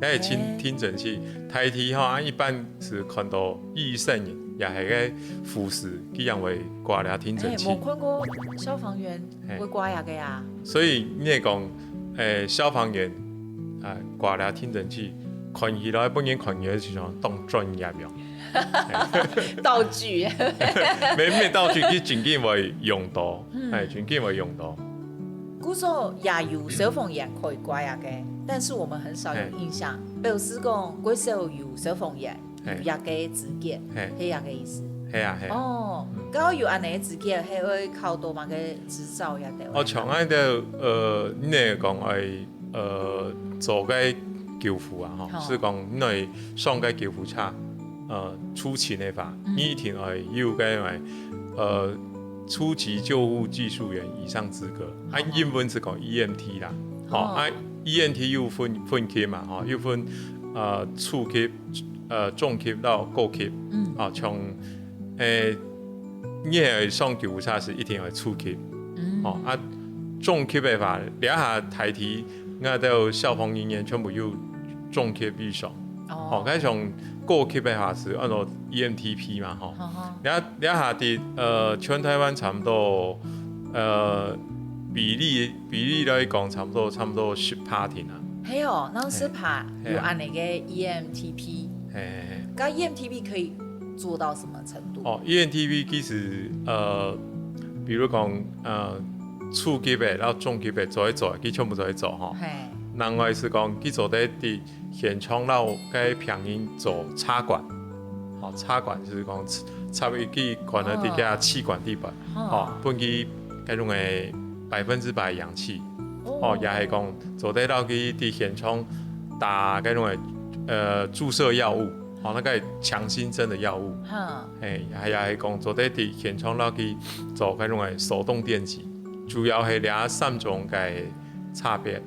那听诊器，台体哈，一般是看到医生也系个护士，一样会挂了听诊器。没看过消防员会挂牙的呀。所以你会讲，消防员挂了听诊器，看起来本人看起来是像当专业用。道具，咩道具佢真紧会用到，真紧会用到。古时候也有消防员可以挂牙的，但是我们很少有印象。比如是讲，古时候有消防员有牙嘅资格，系牙嘅意思。系啊系啊。哦，刚好有安尼嘅资格，系会考到嘛个执照呀的。像喺度你嚟讲做个救护啊，是讲你嚟上个救护车。初期的话，你一定要有个初级救护技术员以上资格。英文是讲 EMT 啦，EMT 有分级嘛，有分初级、中级到高级。从你系上救护车是一定要初级。中级的话，底下台体我都消防人员全部有中级以上。嗰種高級的話是按照 EMTP 嘛，你下啲全台灣差唔多比例來講差唔多10%添啊。係哦，那10%有按那個 EMTP。咁 EMTP 可以做到什麼程度？EMTP 其實比如講初級的，然後中級的做一做，佢全部做一做吼。另外是講佢做得啲。現場เรา該平人做插管，插管就是講插入去管了底下氣管地板，分佢嗰種嘅100%氧氣，也係講做得到佢啲現場打嗰種嘅注射藥物，那個強心針的藥物，也係講做得啲現場เรา去做嗰種嘅手動電擊，主要係兩3種嘅差別。